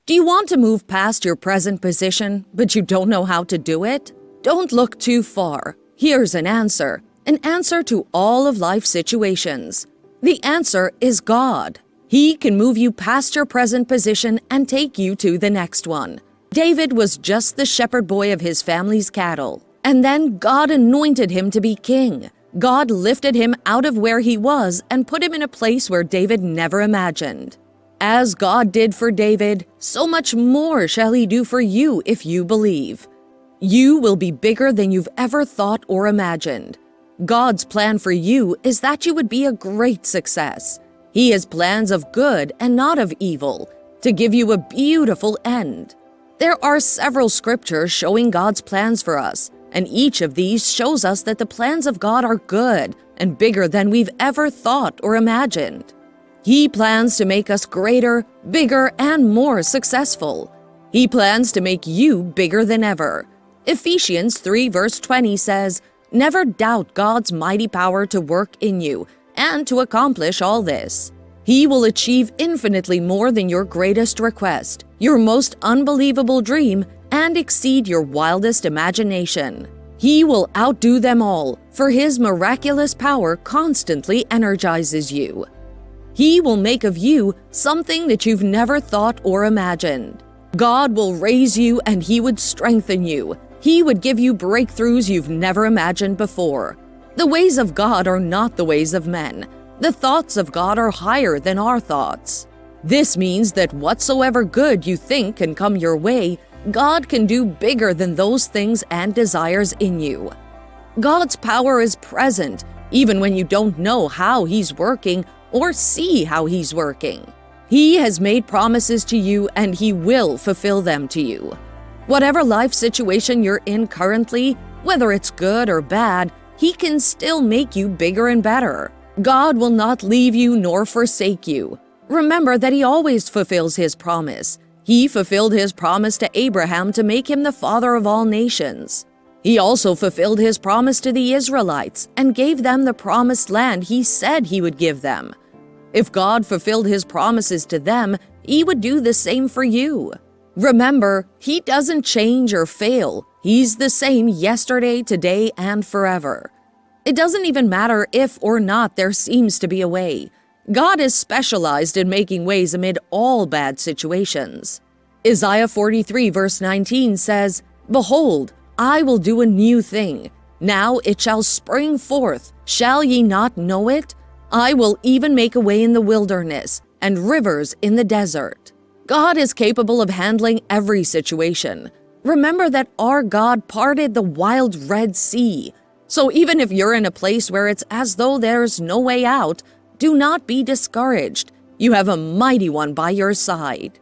Do you want to move past your present position, but you don't know how to do it? Don't look too far. Here's an answer to all of life's situations. The answer is God. He can move you past your present position and take you to the next one. David was just the shepherd boy of his family's cattle, and then God anointed him to be king. God lifted him out of where he was and put him in a place where David never imagined. As God did for David, so much more shall he do for you if you believe. You will be bigger than you've ever thought or imagined. God's plan for you is that you would be a great success. He has plans of good and not of evil, to give you a beautiful end. There are several scriptures showing God's plans for us, and each of these shows us that the plans of God are good and bigger than we've ever thought or imagined. He plans to make us greater, bigger, and more successful. He plans to make you bigger than ever. Ephesians 3 verse 20 says, "Never doubt God's mighty power to work in you and to accomplish all this. He will achieve infinitely more than your greatest request, your most unbelievable dream, and exceed your wildest imagination. He will outdo them all, for His miraculous power constantly energizes you. He will make of you something that you've never thought or imagined. God will raise you and He would strengthen you. He would give you breakthroughs you've never imagined before. The ways of God are not the ways of men. The thoughts of God are higher than our thoughts. This means that whatsoever good you think can come your way, God can do bigger than those things and desires in you. God's power is present, even when you don't know how He's working or see how He's working. He has made promises to you and He will fulfill them to you. Whatever life situation you're in currently, whether it's good or bad, He can still make you bigger and better. God will not leave you nor forsake you. Remember that He always fulfills His promise. He fulfilled His promise to Abraham to make him the father of all nations. He also fulfilled His promise to the Israelites and gave them the promised land He said He would give them. If God fulfilled His promises to them, He would do the same for you. Remember, He doesn't change or fail. He's the same yesterday, today, and forever. It doesn't even matter if or not there seems to be a way. God is specialized in making ways amid all bad situations. Isaiah 43 verse 19 says, "Behold, I will do a new thing. Now it shall spring forth. Shall ye not know it? I will even make a way in the wilderness and rivers in the desert." God is capable of handling every situation. Remember that our God parted the wild Red Sea. So even if you're in a place where it's as though there's no way out, do not be discouraged. You have a mighty one by your side.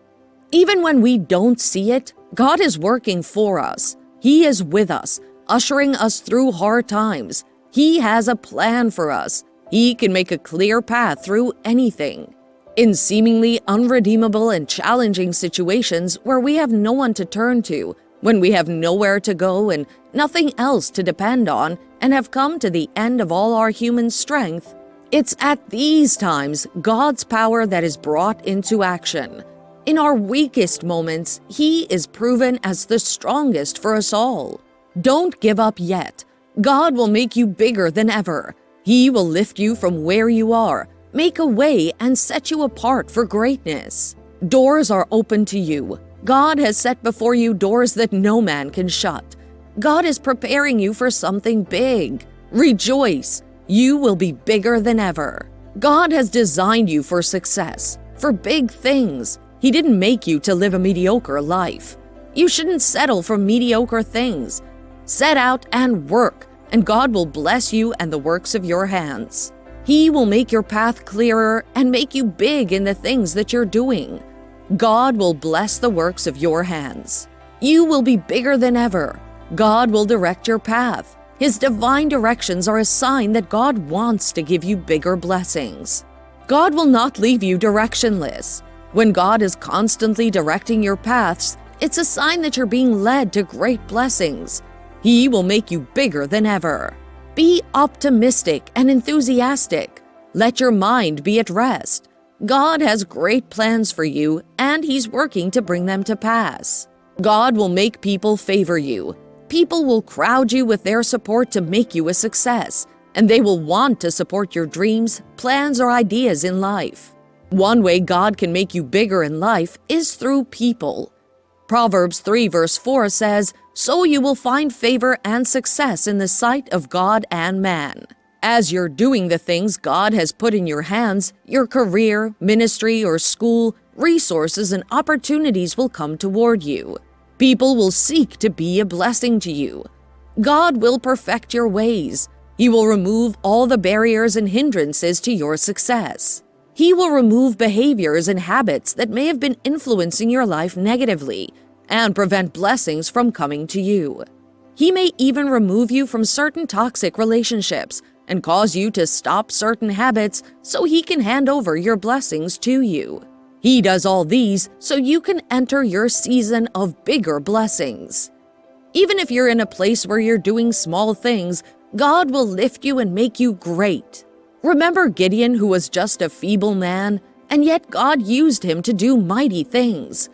Even when we don't see it, God is working for us. He is with us, ushering us through hard times. He has a plan for us. He can make a clear path through anything. In seemingly unredeemable and challenging situations where we have no one to turn to, when we have nowhere to go and nothing else to depend on, and have come to the end of all our human strength, it's at these times God's power that is brought into action. In our weakest moments, He is proven as the strongest for us all. Don't give up yet. God will make you bigger than ever. He will lift you from where you are, make a way, and set you apart for greatness. Doors are open to you. God has set before you doors that no man can shut. God is preparing you for something big. Rejoice. You will be bigger than ever. God has designed you for success, for big things. He didn't make you to live a mediocre life. You shouldn't settle for mediocre things. Set out and work, and God will bless you and the works of your hands. He will make your path clearer and make you big in the things that you're doing. God will bless the works of your hands. You will be bigger than ever. God will direct your path. His divine directions are a sign that God wants to give you bigger blessings. God will not leave you directionless. When God is constantly directing your paths, it's a sign that you're being led to great blessings. He will make you bigger than ever. Be optimistic and enthusiastic. Let your mind be at rest. God has great plans for you, and He's working to bring them to pass. God will make people favor you. People will crowd you with their support to make you a success, and they will want to support your dreams, plans, or ideas in life. One way God can make you bigger in life is through people. Proverbs 3 verse 4 says, "So you will find favor and success in the sight of God and man." As you're doing the things God has put in your hands, your career, ministry, or school, resources and opportunities will come toward you. People will seek to be a blessing to you. God will perfect your ways. He will remove all the barriers and hindrances to your success. He will remove behaviors and habits that may have been influencing your life negatively and prevent blessings from coming to you. He may even remove you from certain toxic relationships and cause you to stop certain habits so He can hand over your blessings to you. He does all these so you can enter your season of bigger blessings. Even if you're in a place where you're doing small things, God will lift you and make you great. Remember Gideon, who was just a feeble man, and yet God used him to do mighty things.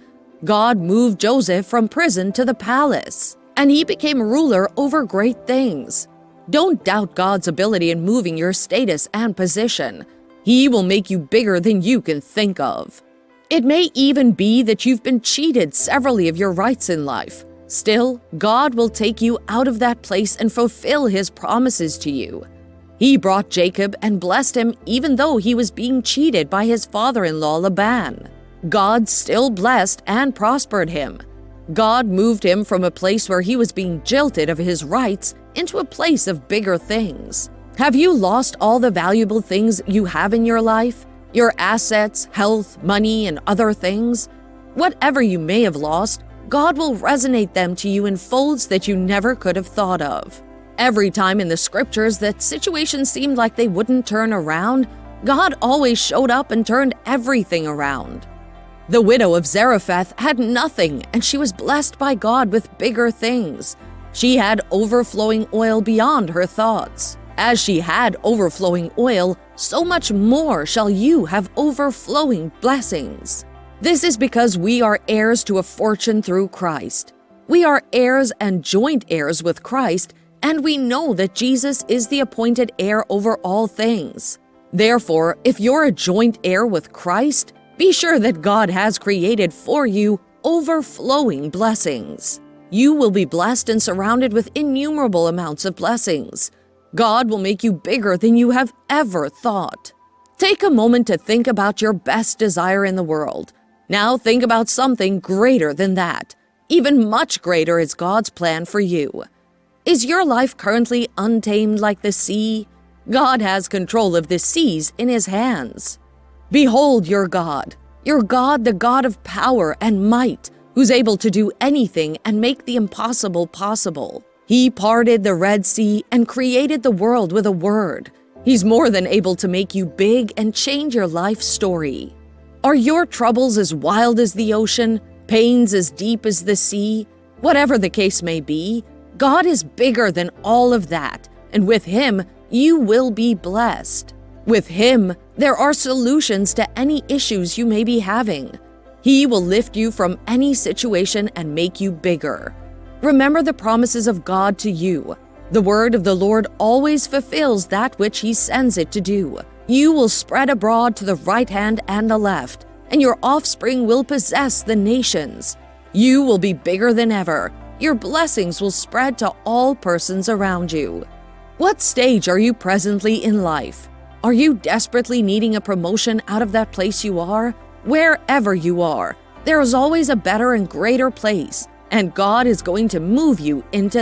God moved Joseph from prison to the palace, and he became ruler over great things. Don't doubt God's ability in moving your status and position. He will make you bigger than you can think of. It may even be that you've been cheated severally of your rights in life. Still, God will take you out of that place and fulfill His promises to you. He brought Jacob and blessed him even though he was being cheated by his father-in-law Laban. God still blessed and prospered him. God moved him from a place where he was being jilted of his rights into a place of bigger things. Have you lost all the valuable things you have in your life? Your assets, health, money, and other things? Whatever you may have lost, God will resonate them to you in folds that you never could have thought of. Every time in the scriptures that situations seemed like they wouldn't turn around, God always showed up and turned everything around. The widow of Zarephath had nothing, and she was blessed by God with bigger things. She had overflowing oil beyond her thoughts. As she had overflowing oil, so much more shall you have overflowing blessings. This is because we are heirs to a fortune through Christ. We are heirs and joint heirs with Christ, and we know that Jesus is the appointed heir over all things. Therefore, if you're a joint heir with Christ, be sure that God has created for you overflowing blessings. You will be blessed and surrounded with innumerable amounts of blessings. God will make you bigger than you have ever thought. Take a moment to think about your best desire in the world. Now think about something greater than that. Even much greater is God's plan for you. Is your life currently untamed like the sea? God has control of the seas in His hands. Behold your God, the God of power and might, who's able to do anything and make the impossible possible. He parted the Red Sea and created the world with a word. He's more than able to make you big and change your life story. Are your troubles as wild as the ocean, pains as deep as the sea? Whatever the case may be, God is bigger than all of that, and with Him, you will be blessed. With Him, there are solutions to any issues you may be having. He will lift you from any situation and make you bigger. Remember the promises of God to you. The word of the Lord always fulfills that which He sends it to do. You will spread abroad to the right hand and the left, and your offspring will possess the nations. You will be bigger than ever. Your blessings will spread to all persons around you. What stage are you presently in life? Are you desperately needing a promotion out of that place you are? Wherever you are, there is always a better and greater place, and God is going to move you into